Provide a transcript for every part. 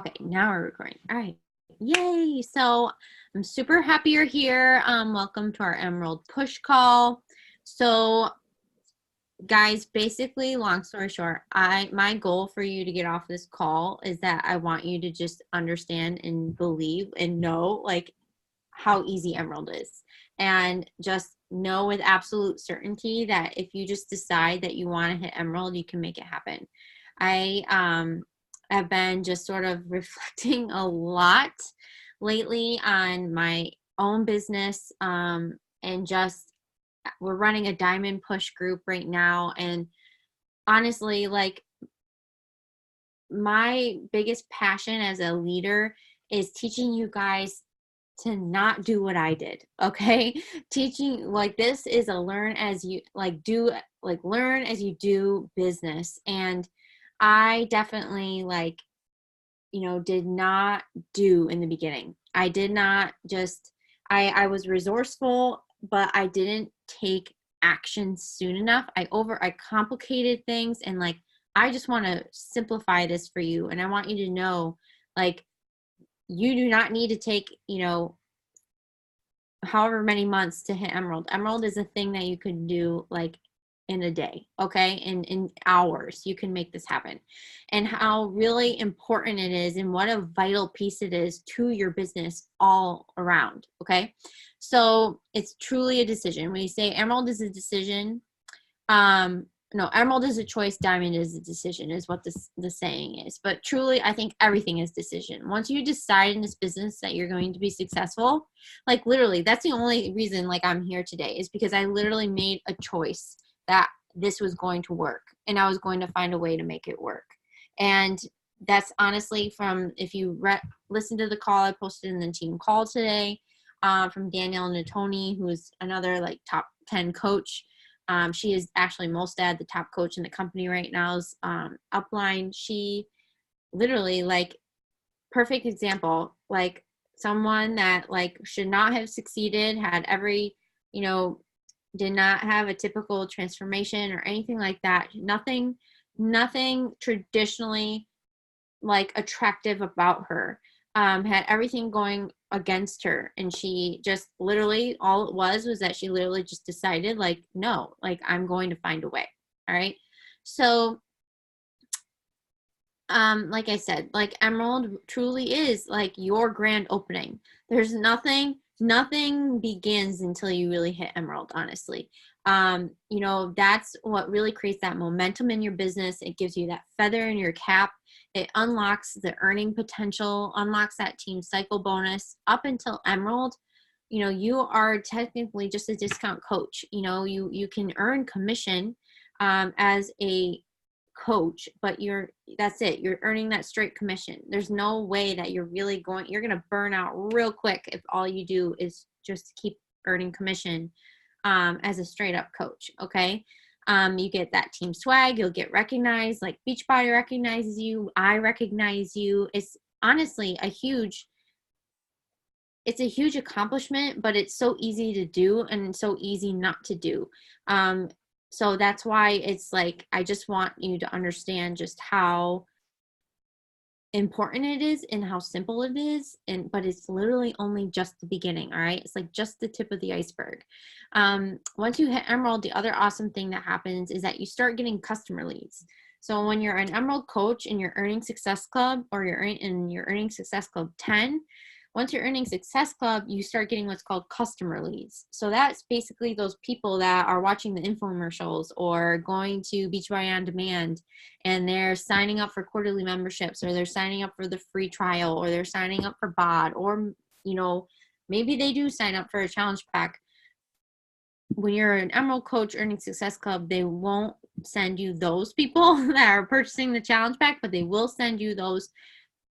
Okay, now we're recording. All right. Yay. So I'm super happy you're here. Welcome to our Emerald Push Call. So guys, basically, long story short, my goal for you to get off this call is that I want you to just understand and believe and know like how easy Emerald is. And just know with absolute certainty that if you just decide that you want to hit Emerald, you can make it happen. I have been just sort of reflecting a lot lately on my own business, and just we're running a diamond push group right now. And honestly, like my biggest passion as a leader is teaching you guys to not do what I did. Okay. Teaching like this is a learn as you learn as you do business. And I definitely did not do in the beginning. I did not just, I was resourceful, but I didn't take action soon enough. I complicated things, and like, I just want to simplify this for you. And I want you to know, like, you do not need to take, however many months to hit Emerald. Emerald is a thing that you can do like in a day, okay? In hours, you can make this happen. And how really important it is and what a vital piece it is to your business all around, okay? So it's truly a decision. When you say Emerald is a decision, no, Emerald is a choice, diamond is a decision, is what the saying is. But truly, I think everything is decision. Once you decide in this business that you're going to be successful, like literally, that's the only reason like I'm here today, is because I literally made a choice that this was going to work and I was going to find a way to make it work. And that's honestly from, if you listen to the call I posted in the team call today, from Danielle Natoni, who's another like top 10 coach. She is actually Molstad, the top coach in the company right now's upline. She literally, like, perfect example, like someone that like should not have succeeded, had every, did not have a typical transformation or anything like that. Nothing traditionally like attractive about her. Had everything going against her, and she just literally, all it was that she literally just decided like, no, like I'm going to find a way. All right. So like I said, like Emerald truly is like your grand opening. There's nothing begins until you really hit Emerald, honestly. That's what really creates that momentum in your business. It gives you that feather in your cap. It unlocks the earning potential, unlocks that team cycle bonus. Up until Emerald, you are technically just a discount coach. You can earn commission as a coach, but that's it. You're earning that straight commission. There's no way that you're going to burn out real quick if all you do is just keep earning commission as a straight up coach. Okay. You get that team swag, you'll get recognized, like Beachbody recognizes you, I recognize you. It's honestly a huge accomplishment, but it's so easy to do and so easy not to do. So that's why it's like, I just want you to understand just how important it is and how simple it is. But it's literally only just the beginning. All right. It's like just the tip of the iceberg. Once you hit Emerald, the other awesome thing that happens is that you start getting customer leads. So when you're an Emerald coach in your Earning Success Club, or you're in your Earning Success Club 10, once you're Earning Success Club, you start getting what's called customer leads. So that's basically those people that are watching the infomercials or going to Beachbody On Demand, and they're signing up for quarterly memberships, or they're signing up for the free trial, or they're signing up for BOD, or, maybe they do sign up for a challenge pack. When you're an Emerald Coach Earning Success Club, they won't send you those people that are purchasing the challenge pack, but they will send you those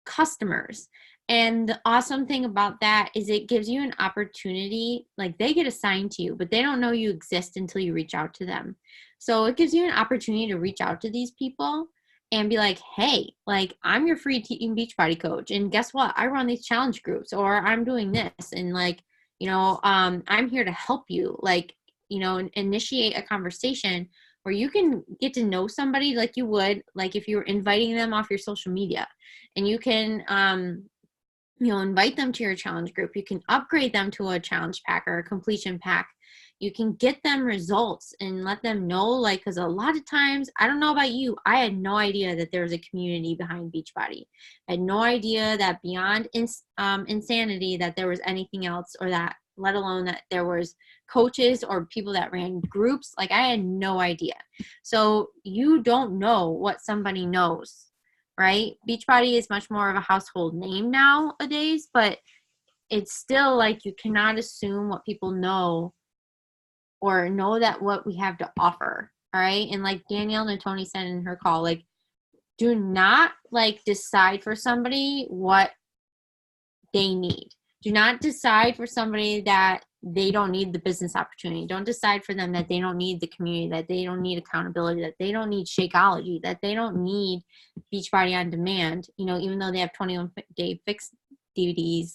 customers. And the awesome thing about that is it gives you an opportunity, like they get assigned to you, but they don't know you exist until you reach out to them. So it gives you an opportunity to reach out to these people and be like, hey, like I'm your free Team Beachbody coach. And guess what? I run these challenge groups, or I'm doing this. And like, I'm here to help you, like, initiate a conversation where you can get to know somebody like you would, like if you were inviting them off your social media, and you can, invite them to your challenge group. You can upgrade them to a challenge pack or a completion pack. You can get them results and let them know, like, because a lot of times, I don't know about you, I had no idea that there was a community behind Beachbody. I had no idea that beyond insanity that there was anything else, or that, let alone that there was coaches or people that ran groups. Like, I had no idea. So you don't know what somebody knows, right? Beachbody is much more of a household name nowadays, but it's still like you cannot assume what people know, or know that what we have to offer. All right. And like Danielle Natoni said in her call, like, do not like decide for somebody what they need. Do not decide for somebody that they don't need the business opportunity. Don't decide for them that they don't need the community, that they don't need accountability, that they don't need Shakeology, that they don't need Beachbody on Demand, even though they have 21-day fix DVDs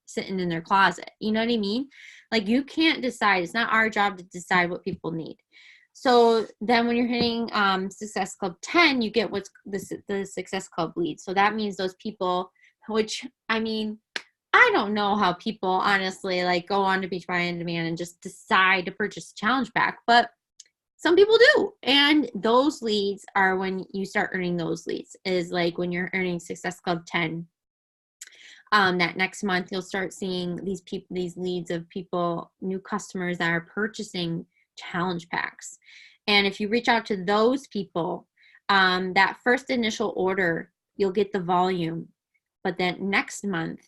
sitting in their closet. You know what I mean? Like, you can't decide. It's not our job to decide what people need. So then when you're hitting Success Club 10, you get what's the Success Club leads. So that means those people, which, I mean, I don't know how people honestly like go on to Beachbody on Demand and just decide to purchase a challenge pack, but some people do. And those leads are when you start earning those leads, is like when you're earning Success Club 10. That next month you'll start seeing these leads of people, new customers that are purchasing challenge packs. And if you reach out to those people, that first initial order, you'll get the volume. But then next month,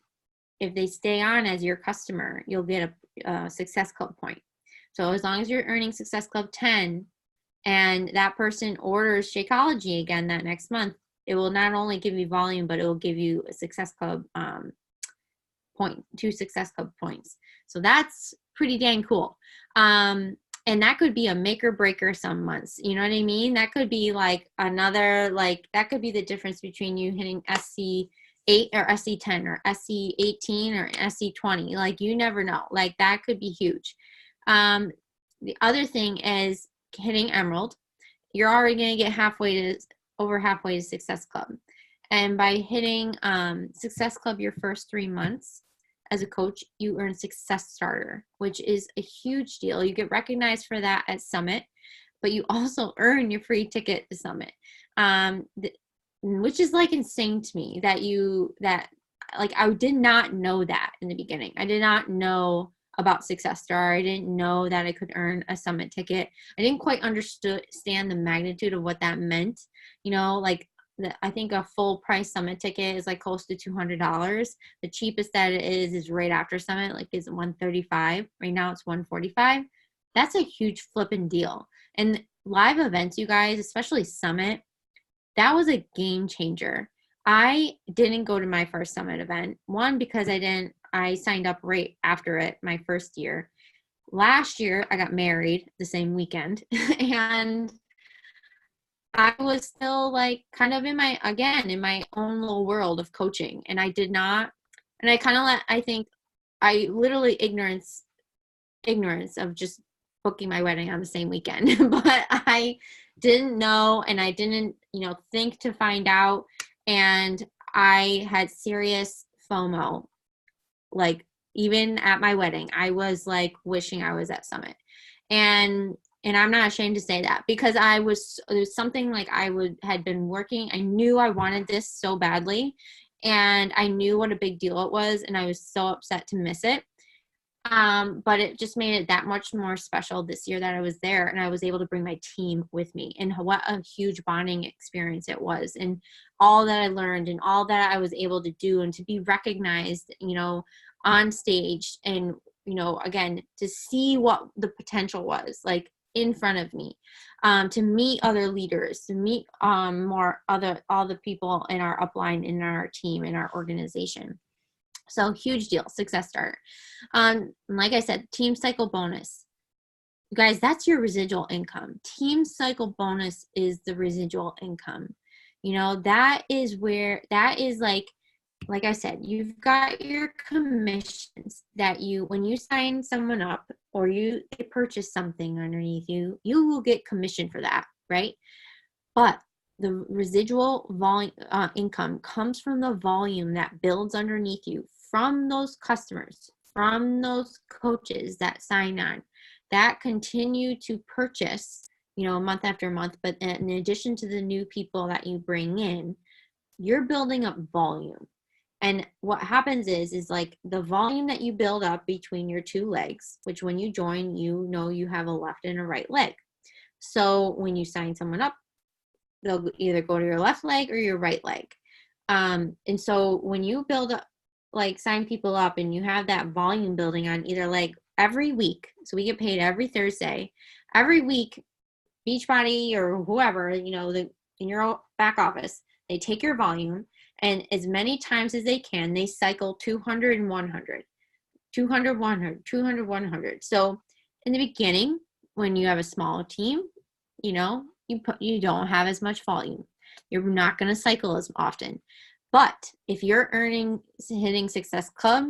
if they stay on as your customer, you'll get a Success Club point. So as long as you're earning Success Club 10 and that person orders Shakeology again that next month, it will not only give you volume, but it will give you a Success Club point, 2 Success Club points. So that's pretty dang cool. And that could be a make or breaker some months. You know what I mean? That could be like another, like, that could be the difference between you hitting SC8 or SC10 or SC18 or SC20. Like, you never know. Like, that could be huge. The other thing is hitting Emerald. You're already going to get over halfway to Success Club. And by hitting Success Club your first 3 months as a coach, you earn Success Starter, which is a huge deal. You get recognized for that at Summit, but you also earn your free ticket to Summit, which is like insane to me that I did not know that in the beginning. I did not know about Success Star. I didn't know that I could earn a Summit ticket. I didn't quite understand the magnitude of what that meant. I think a full price Summit ticket is like close to $200. The cheapest that it is right after Summit, like, is $135. Right now it's $145. That's a huge flipping deal. And live events, you guys, especially Summit, that was a game changer. I didn't go to my first Summit event. One, because I signed up right after it, my first year. Last year, I got married the same weekend. And I was still like kind of in my own little world of coaching. And I did not, and I think I literally ignorance of just booking my wedding on the same weekend, but I didn't know, and I didn't, think to find out. And I had serious FOMO. Like, even at my wedding, I was like wishing I was at Summit. And I'm not ashamed to say that, because it was something like had been working. I knew I wanted this so badly, and I knew what a big deal it was, and I was so upset to miss it. But it just made it that much more special this year that I was there, and I was able to bring my team with me, and what a huge bonding experience it was, and all that I learned and all that I was able to do, and to be recognized, on stage, and, again, to see what the potential was like in front of me, to meet other leaders, to meet all the people in our upline, in our team, in our organization. So huge deal, Success Starter. Like I said, Team Cycle Bonus. You guys, that's your residual income. Team Cycle Bonus is the residual income. That is like I said, you've got your commissions that when you sign someone up, or they purchase something underneath you, you will get commission for that, right? But the residual volume income comes from the volume that builds underneath you from those customers, from those coaches that sign on, that continue to purchase, month after month. But in addition to the new people that you bring in, you're building up volume. And what happens is like the volume that you build up between your two legs, which when you join, you have a left and a right leg. So when you sign someone up, they'll either go to your left leg or your right leg. And so when you build up, like sign people up and you have that volume building on either leg every week, so we get paid every Thursday, every week, Beachbody or whoever, in your back office, they take your volume and as many times as they can, they cycle 200 and 100, 200, 100, 200, 100. So in the beginning, when you have a small team, you don't have as much volume. You're not going to cycle as often. But if you're hitting Success Club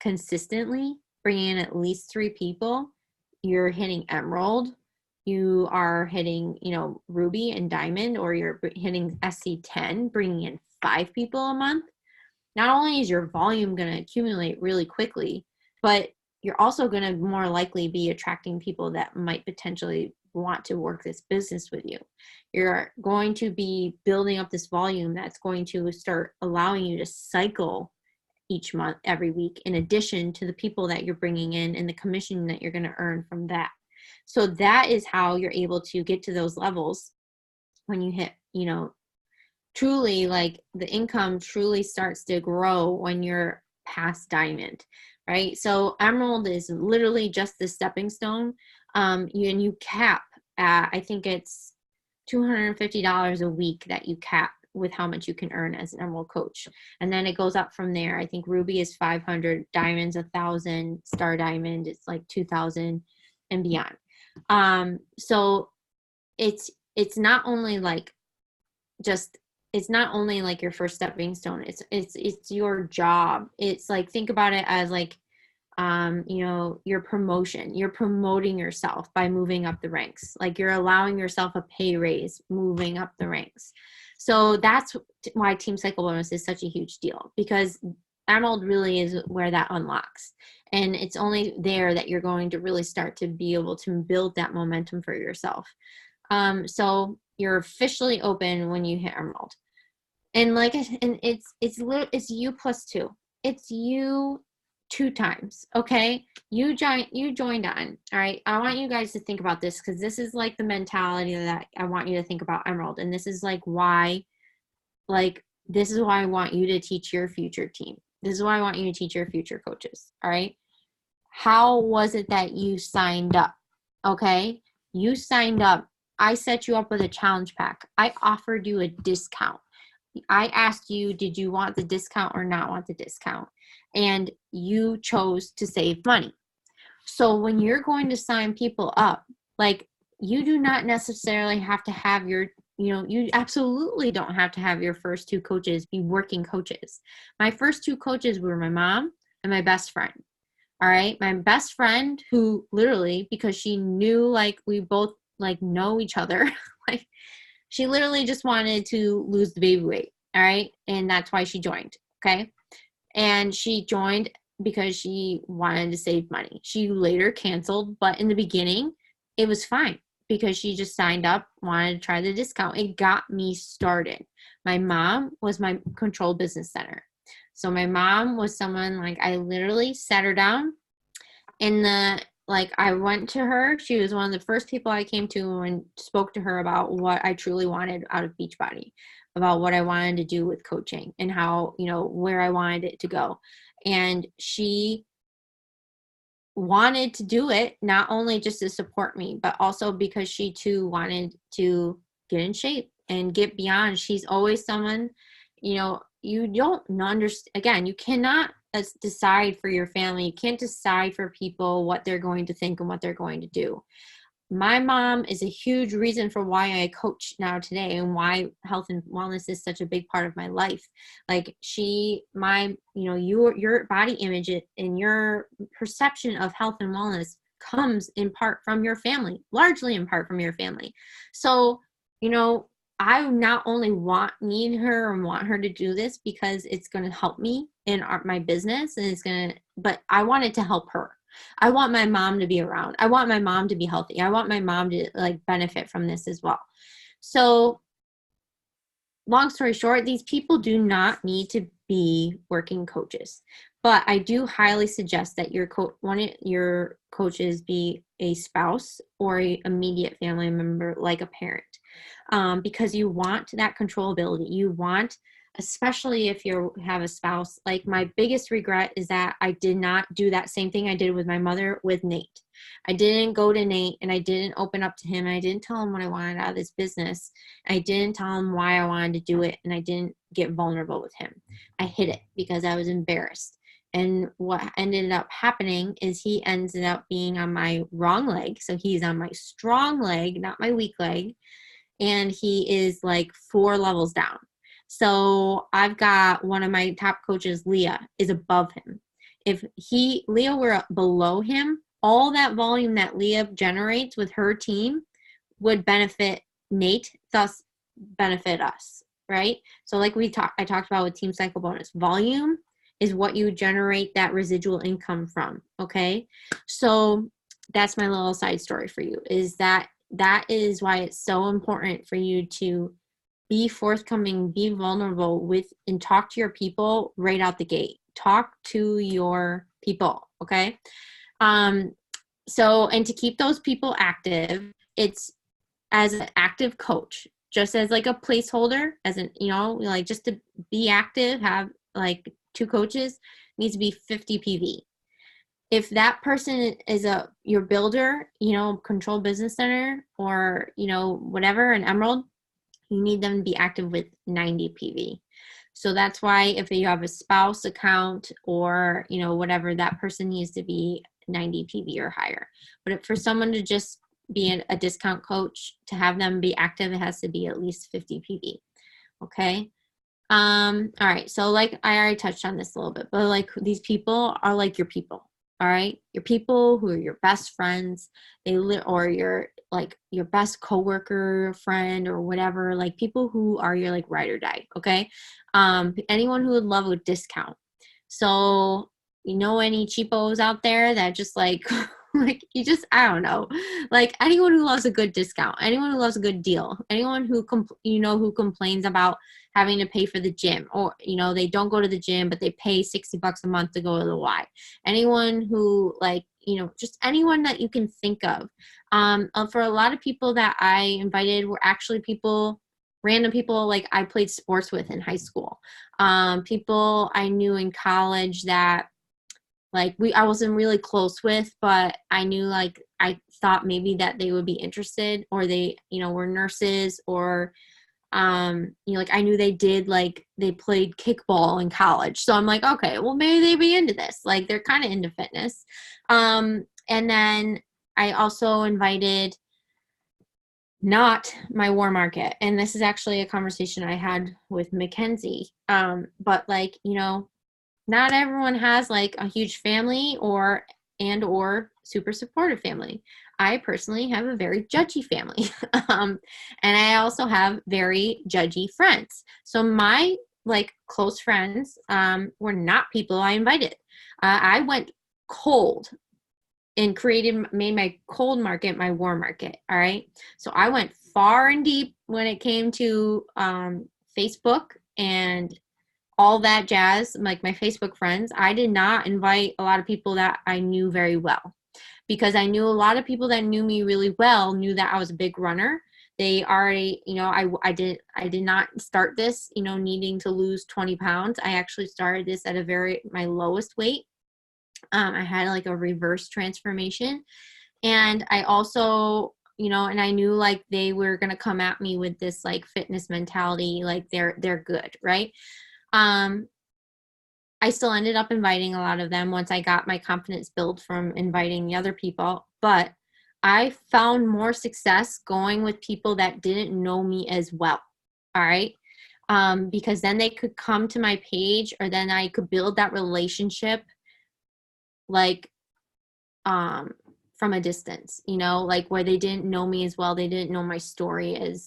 consistently, bringing in at least 3 people, you're hitting Emerald, you are hitting, Ruby and Diamond, or you're hitting SC10, bringing in 5 people a month, not only is your volume going to accumulate really quickly, but you're also going to more likely be attracting people that might potentially want to work this business with you. You're going to be building up this volume that's going to start allowing you to cycle each month, every week, in addition to the people that you're bringing in and the commission that you're going to earn from that. So that is how you're able to get to those levels when you hit, truly, like the income truly starts to grow when you're past Diamond, right? So Emerald is literally just the stepping stone. And you cap at, I think it's $250 a week that you cap with how much you can earn as an Emerald coach. And then it goes up from there. I think Ruby is 500, Diamond's 1,000, Star Diamond, it's like 2,000 and beyond. So it's not only like your first stepping stone. It's your job. It's like, think about it as like, your promotion. You're promoting yourself by moving up the ranks. Like you're allowing yourself a pay raise, moving up the ranks. So that's why Team Cycle Bonus is such a huge deal, because Emerald really is where that unlocks. And it's only there that you're going to really start to be able to build that momentum for yourself. So you're officially open when you hit Emerald. And it's you plus 2. It's you 2 times. Okay. You joined on. All right. I want you guys to think about this, because this is like the mentality that I want you to think about Emerald. And this is why I want you to teach your future team. This is why I want you to teach your future coaches. All right. How was it that you signed up? Okay. You signed up. I set you up with a challenge pack. I offered you a discount. I asked you, did you want the discount or not want the discount? And you chose to save money. So when you're going to sign people up, like, you do not necessarily have to have you absolutely don't have to have your first 2 coaches be working coaches. My first 2 coaches were my mom and my best friend. All right. My best friend, who literally, because she knew like we both like know each other, like she literally just wanted to lose the baby weight. All right. And that's why she joined. Okay. And she joined because she wanted to save money. She later canceled, but in the beginning, it was fine because she just signed up, wanted to try the discount. It got me started. My mom was my controlled business center. So my mom was someone, like, I literally sat her down I went to her. She was one of the first people I came to and spoke to her about what I truly wanted out of Beachbody, about what I wanted to do with coaching and how, where I wanted it to go. And she wanted to do it not only just to support me, but also because she too wanted to get in shape and get beyond. She's always someone, you don't understand. Again, you cannot decide for your family. You can't decide for people what they're going to think and what they're going to do. My mom is a huge reason for why I coach now today and why health and wellness is such a big part of my life. Like your body image and your perception of health and wellness comes in part from your family, largely in part from your family. So, you know, I not only need her and want her to do this because it's going to help me in my business, and but I want it to help her. I want my mom to be around. I want my mom to be healthy. I want my mom to like benefit from this as well. So long story short, these people do not need to be working coaches, but I do highly suggest that one of your coaches be a spouse or a immediate family member, like a parent, because you want that controllability. You want, especially if you have a spouse. Like, my biggest regret is that I did not do that same thing I did with my mother with Nate. I didn't go to Nate and I didn't open up to him, and I didn't tell him what I wanted out of this business. I didn't tell him why I wanted to do it, and I didn't get vulnerable with him. I hid it because I was embarrassed. And what ended up happening is he ended up being on my wrong leg. So he's on my strong leg, not my weak leg. And he is like 4 levels down. So I've got one of my top coaches, Leah, is above him. If Leah were below him, all that volume that Leah generates with her team would benefit Nate, thus benefit us, right? So like I talked about with Team Cycle Bonus, volume is what you generate that residual income from, okay? So that's my little side story for you, is that is why it's so important for you to be forthcoming, be vulnerable with, and talk to your people right out the gate. Talk to your people, okay? So, and to keep those people active, it's as an active coach, just as like a placeholder, as an, like just to be active, have like 2 coaches, needs to be 50 PV. If that person is your builder, Control Business Center, or, whatever, an Emerald, you need them to be active with 90 PV. So that's why if you have a spouse account or, whatever, that person needs to be 90 PV or higher. But for someone to just be a discount coach, to have them be active, it has to be at least 50 PV. Okay. All right. So like I already touched on this a little bit, but like these people are like your people. All right. Your people who are your best friends, or your best coworker, friend, or whatever, like people who are your like ride or die. Okay. Anyone who would love a discount. So, any cheapos out there that just like, like I don't know, like anyone who loves a good discount, anyone who loves a good deal, anyone who, who complains about having to pay for the gym, or, they don't go to the gym, but they pay $60 a month to go to the Y. Anyone who like, just anyone that you can think of. For a lot of people that I invited were actually random people like I played sports with in high school. People I knew in college that like I wasn't really close with, but I knew like I thought maybe that they would be interested, or they, were nurses, or like I knew they played kickball in college. So I'm like, okay, well maybe they'd be into this. Like they're kind of into fitness. And then I also invited not my war market. And this is actually a conversation I had with Mackenzie. But like, not everyone has like a huge family or super supportive family. I personally have a very judgy family. And I also have very judgy friends. So my like close friends were not people I invited. I went cold and made my cold market my war market. All right. So I went far and deep when it came to Facebook and all that jazz, like my Facebook friends. I did not invite a lot of people that I knew very well, because I knew a lot of people that knew me really well knew that I was a big runner. They already, I did not start this, needing to lose 20 pounds. I actually started this at my lowest weight. I had like a reverse transformation. And I also, and I knew like they were going to come at me with this like fitness mentality, like they're good. Right. I still ended up inviting a lot of them once I got my confidence built from inviting the other people, but I found more success going with people that didn't know me as well. All right. Because then they could come to my page, or then I could build that relationship like from a distance, you know, like where they didn't know me as well. They didn't know my story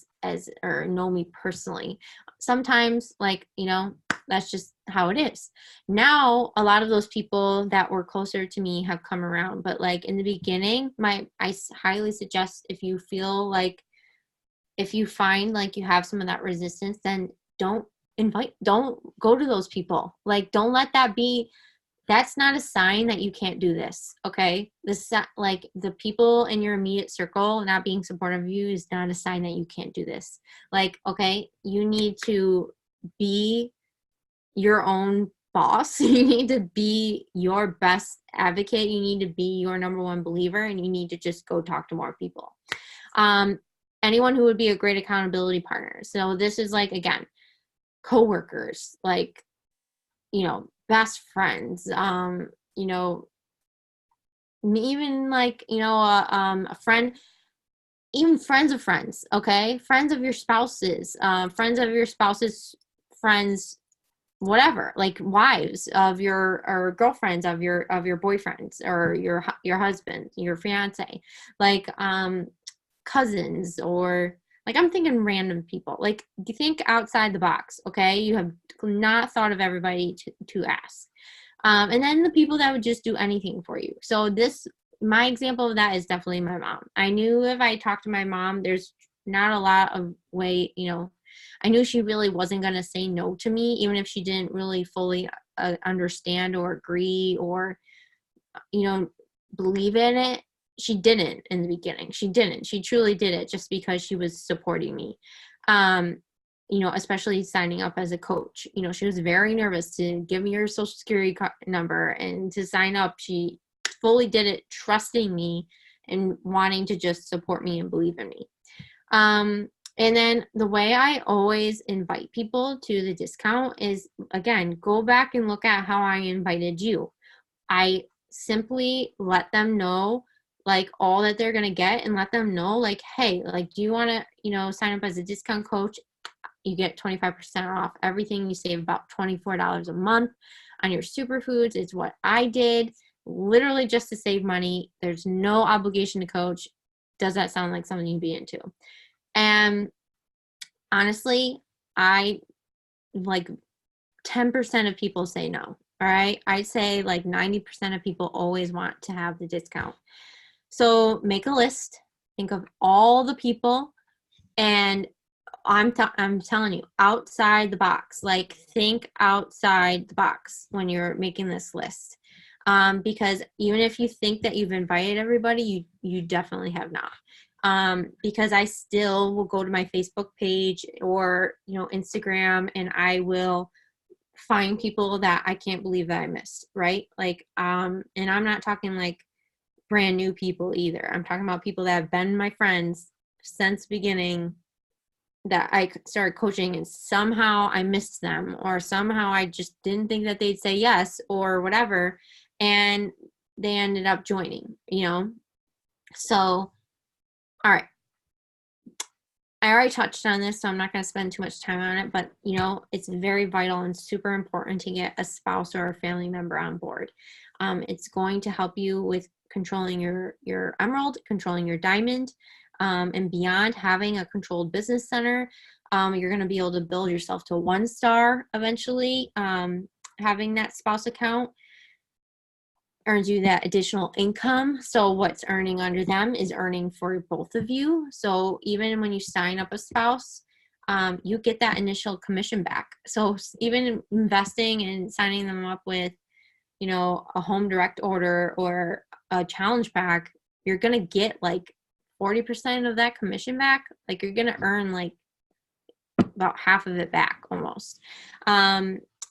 or know me personally. Sometimes, like, you know, that's just how it is. Now, a lot of those people that were closer to me have come around, but like in the beginning, I highly suggest, if you find like you have some of that resistance, then don't go to those people. Like, don't let that be, that's not a sign that you can't do this. Okay. Like the people in your immediate circle not being supportive of you is not a sign that you can't do this. Like, okay, you need to be your own boss. You need to be your best advocate. You need to be your number one believer, and you need to just go talk to more people. Anyone who would be a great accountability partner. So this is like, again, coworkers, like, you know, best friends, you know, even like, you know, a friend, even friends of friends, okay? Friends of your spouses, friends of your spouse's friends, whatever, like wives of your, or girlfriends of your boyfriends, or your husband, your fiance, like cousins, or like, I'm thinking random people. Like, you think outside the box, okay? You have not thought of everybody to ask. And then the people that would just do anything for you. So my example of that is definitely my mom. I knew if I talked to my mom, there's not a lot of way, you know, I knew she really wasn't going to say no to me, even if she didn't really fully understand or agree or, you know, believe in it. She didn't in the beginning. She didn't. She truly did it just because she was supporting me. You know, especially signing up as a coach. You know, she was very nervous to give me her social security number and to sign up. She fully did it, trusting me and wanting to just support me and believe in me. And then the way I always invite people to the discount is, again, go back and look at how I invited you. I simply let them know like all that they're going to get, and let them know like, hey, like, do you want to, you know, sign up as a discount coach? You get 25% off everything. You save about $24 a month on your superfoods. It's what I did, literally just to save money. There's no obligation to coach. Does that sound like something you'd be into? And honestly, I like 10% of people say no. All right. I'd say like 90% of people always want to have the discount. So make a list, think of all the people, and I'm telling you, outside the box. Like, think outside the box when you're making this list. Because even if you think that you've invited everybody, you definitely have not. Because I still will go to my Facebook page or, you know, Instagram, and I will find people that I can't believe that I missed, right? Like, and I'm not talking like brand new people either. I'm talking about people that have been my friends since beginning, that I started coaching, and somehow I missed them, or somehow I just didn't think that they'd say yes or whatever, and they ended up joining, you know? So, all right. I already touched on this, so I'm not going to spend too much time on it, but, you know, it's very vital and super important to get a spouse or a family member on board. It's going to help you with controlling your emerald, controlling your diamond, and beyond. Having a controlled business center, you're going to be able to build yourself to 1-star eventually. Having that spouse account earns you that additional income. So what's earning under them is earning for both of you. So even when you sign up a spouse, you get that initial commission back. So even investing and signing them up with, you know, a home direct order or a challenge pack, you're going to get like 40% of that commission back. Like, you're going to earn like about half of it back almost.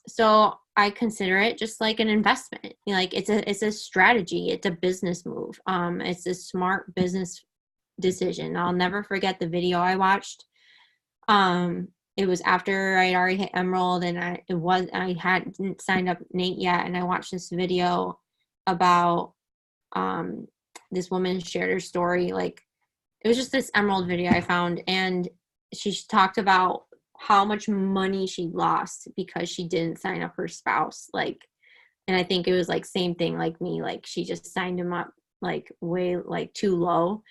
So I consider it just like an investment. Like, it's a strategy. It's a business move. It's a smart business decision. I'll never forget the video I watched. It was after I'd already hit Emerald, and I hadn't signed up Nate yet, and I watched this video about this woman shared her story. Like, it was just this Emerald video I found, and she talked about how much money she lost because she didn't sign up her spouse. Like, and I think it was like same thing like me. Like, she just signed him up like way like too low,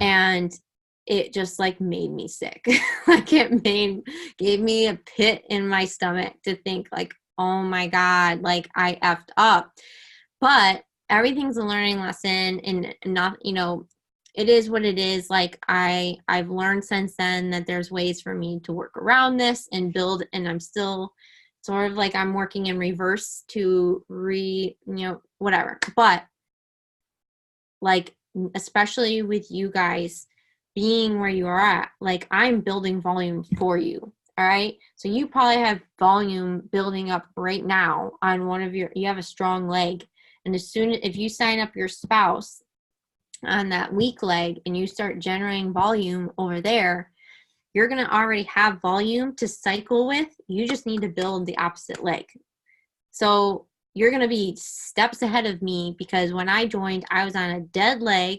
and it just like made me sick. Like it gave me a pit in my stomach to think like, oh my God, like I effed up. But everything's a learning lesson, and not, you know, it is what it is. Like I've learned since then that there's ways for me to work around this and build, and I'm still sort of like I'm working in reverse to whatever. But like, especially with you guys being where you are at, like I'm building volume for you. All right. So you probably have volume building up right now on you have a strong leg. And if you sign up your spouse on that weak leg and you start generating volume over there, you're going to already have volume to cycle with. You just need to build the opposite leg. So you're going to be steps ahead of me, because when I joined, I was on a dead leg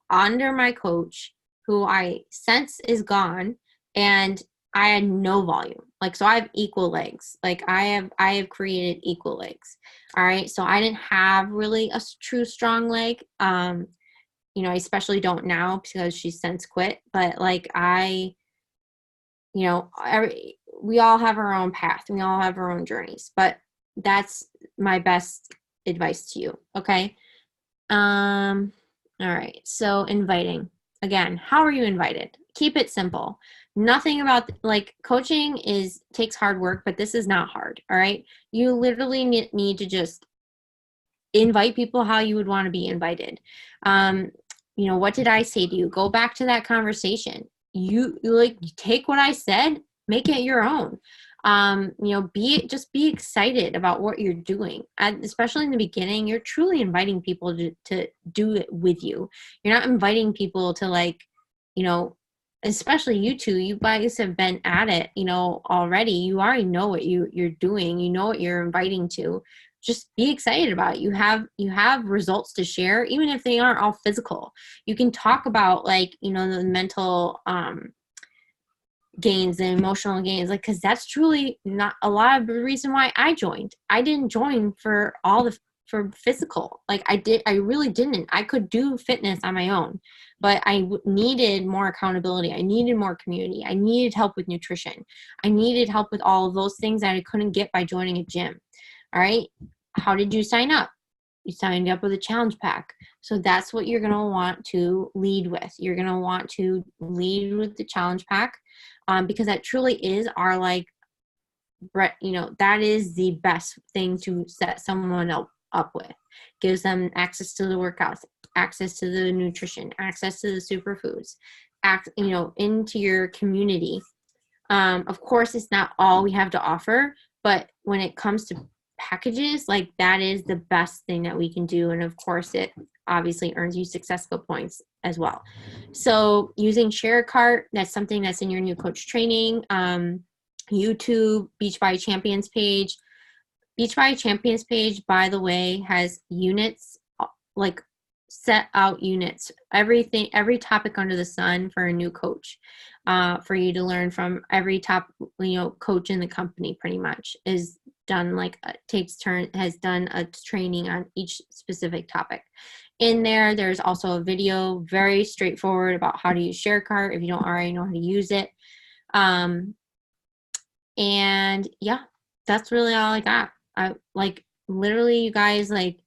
under my coach, who I sense is gone, and I had no volume. Like, so I have equal legs. Like I have created equal legs. All right. So I didn't have really a true strong leg. You know, I especially don't now because she's since quit, but like we all have our own path. We all have our own journeys, but that's my best advice to you. Okay. All right. So inviting. Again, how are you invited? Keep it simple. Nothing about like coaching takes hard work, but this is not hard. All right. You literally need to just invite people how you would want to be invited. You know, what did I say to you? Go back to that conversation. You take what I said, make it your own. You know, be excited about what you're doing. And especially in the beginning, you're truly inviting people to do it with you. You're not inviting people to like, you know, especially you two, you guys have been at it, you know, already. You already know what you're doing. You know what you're inviting to. Just be excited about it. You have results to share, even if they aren't all physical. You can talk about like, you know, the mental gains and emotional gains, like, because that's truly not a lot of the reason why I joined. I didn't join for physical. Like I really didn't. I could do fitness on my own, but I needed more accountability. I needed more community. I needed help with nutrition. I needed help with all of those things that I couldn't get by joining a gym. All right. How did you sign up? You signed up with a challenge pack. So that's what you're going to want to lead with. You're going to want to lead with the challenge pack, because that truly is our, like, you know, that is the best thing to set someone up with. Gives them access to the workouts, access to the nutrition, access to the superfoods, you know, into your community. Of course, it's not all we have to offer, but when it comes to packages, like that is the best thing that we can do. And of course, it obviously earns you success skill points as well. So using ShareCart, that's something that's in your new coach training. YouTube, Beachbody Champions page. Beachbody Champions page, by the way, has units, like set out units, every topic under the sun for a new coach, for you to learn from. Every top, you know, coach in the company pretty much is done, like has done a training on each specific topic. In there's also a video, very straightforward, about how to use ShareCart if you don't already know how to use it. And yeah, that's really all I got. I like literally, you guys, like,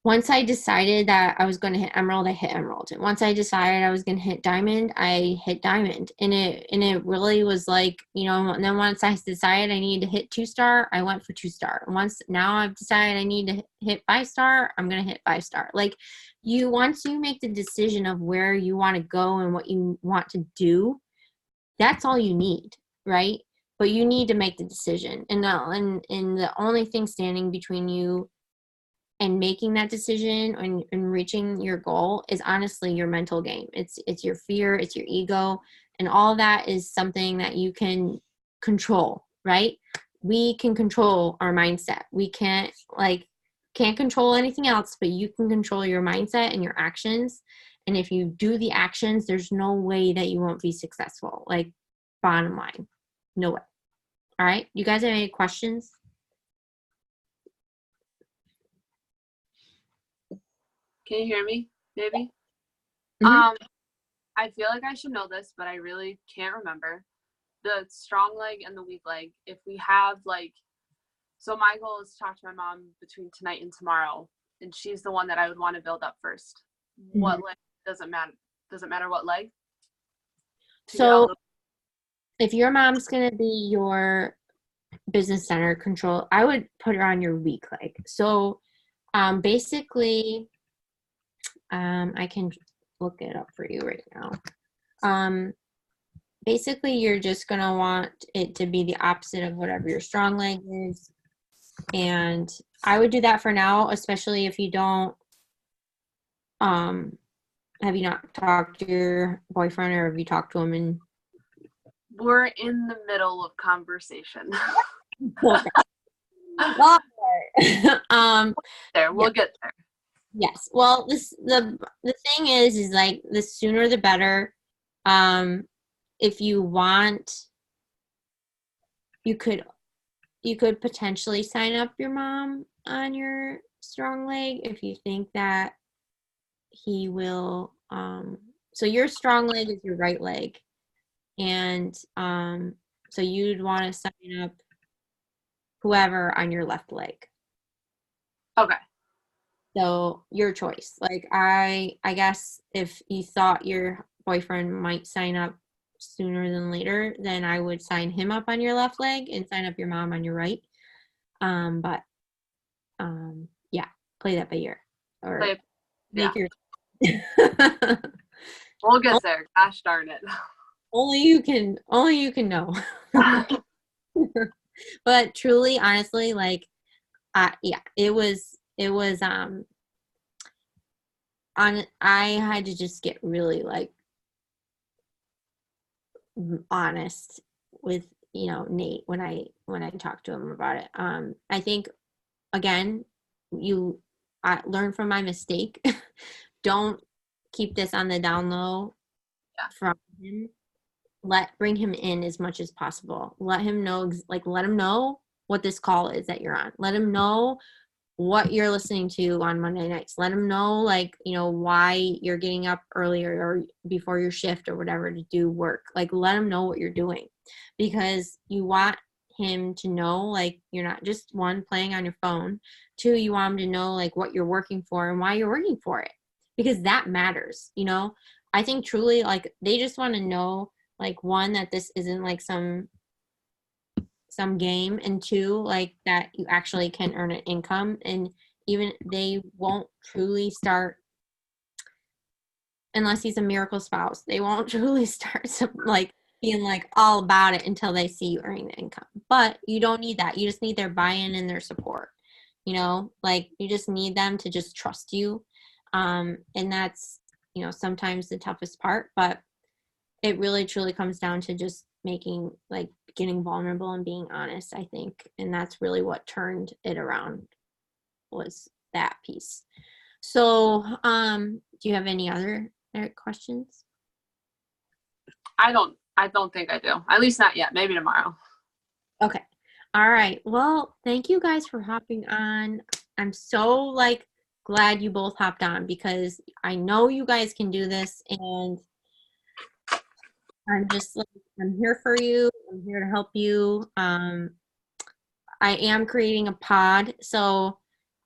once I decided that I was going to hit emerald, I hit emerald. And once I decided I was going to hit diamond, I hit diamond. And it really was like, you know, and then once I decided I needed to hit 2-star, I went for 2-star. Now I've decided I need to hit 5-star, I'm going to hit 5-star. Like, once you make the decision of where you want to go and what you want to do, that's all you need, right? But you need to make the decision. And the only thing standing between you and making that decision and reaching your goal is honestly your mental game. It's your fear, it's your ego, and all that is something that you can control, right? We can control our mindset. We can't control anything else, but you can control your mindset and your actions. And if you do the actions, there's no way that you won't be successful. Like, bottom line, no way. All right. You guys have any questions? Can you hear me? Maybe. Mhm. I feel like I should know this, but I really can't remember. The strong leg and the weak leg. If we have like, so my goal is to talk to my mom between tonight and tomorrow, and she's the one that I would want to build up first. Mhm. What leg doesn't matter? Doesn't matter what leg to get all So the. if your mom's gonna be your business center control, I would put her on your weak leg. So basically, I can look it up for you right now. Um, basically, you're just gonna want it to be the opposite of whatever your strong leg is. And I would do that for now, especially if you don't, have you not talked to your boyfriend, or have you talked to him and We're in the middle of conversation. okay. There, Yeah. we'll get there. Yes. Well, the thing is like the sooner the better. Um, if you want, you could you could potentially sign up your mom on your strong leg if you think that he will. So your strong leg is your right leg, and so you'd want to sign up whoever on your left leg. Okay. So your choice. Like I guess if you thought your boyfriend might sign up sooner than later, then I would sign him up on your left leg and sign up your mom on your right. But yeah, play that by ear or Yeah, make your we'll get there. Gosh darn it. only you can know. But truly, honestly, like yeah, it was on I had to just get really like honest with Nate when I talked to him about it. I think again, you I learn from my mistake. Don't keep this on the down low Yeah. from him. Bring him in as much as possible. Let him know, like let him know what this call is that you're on. Let him know what you're listening to on Monday nights. Let him know, like, why you're getting up earlier or before your shift or whatever to do work. Like, let him know what you're doing because you want him to know, like, you're not just one playing on your phone. Two, you want him to know, like, what you're working for and why you're working for it because that matters. I think truly, like, they just want to know, like, one, that this isn't like some game, and two, like that you actually can earn an income, and even they won't truly start unless he's a miracle spouse. They won't truly start like being like all about it until they see you earning the income. But you don't need that. You just need their buy-in and their support. Like you just need them to just trust you. And that's sometimes the toughest part, but it really truly comes down to just making like getting vulnerable and being honest, I think. And that's really what turned it around was that piece. So do you have any other questions? I don't think I do. At least not yet. Maybe tomorrow. Okay. All right. Well, thank you guys for hopping on. I'm so like glad you both hopped on because I know you guys can do this, and I'm just like, I'm here for you. I'm here to help you. I am creating a pod, so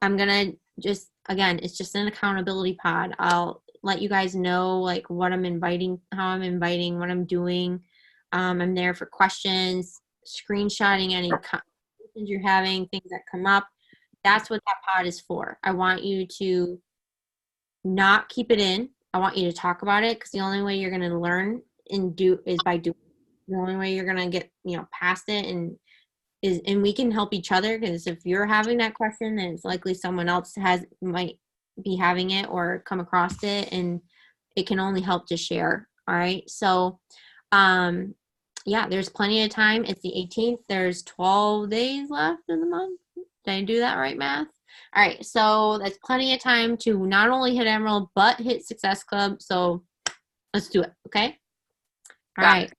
I'm gonna just again, it's just an accountability pod. I'll let you guys know like what I'm inviting, how I'm inviting, what I'm doing. I'm there for questions, screenshotting any conversations you're having, things that come up. That's what that pod is for. I want you to not keep it in. I want you to talk about it because the only way you're gonna learn and do is by doing. The only way you're gonna get past it and we can help each other because if you're having that question, then it's likely someone else might be having it or come across it, and it can only help to share. All right. So, yeah, there's plenty of time. It's the 18th. There's 12 days left in the month. Did I do that right, math? All right. So that's plenty of time to not only hit Emerald, but hit Success Club. So let's do it. Okay. All Got right.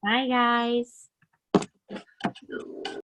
Bye, guys. it.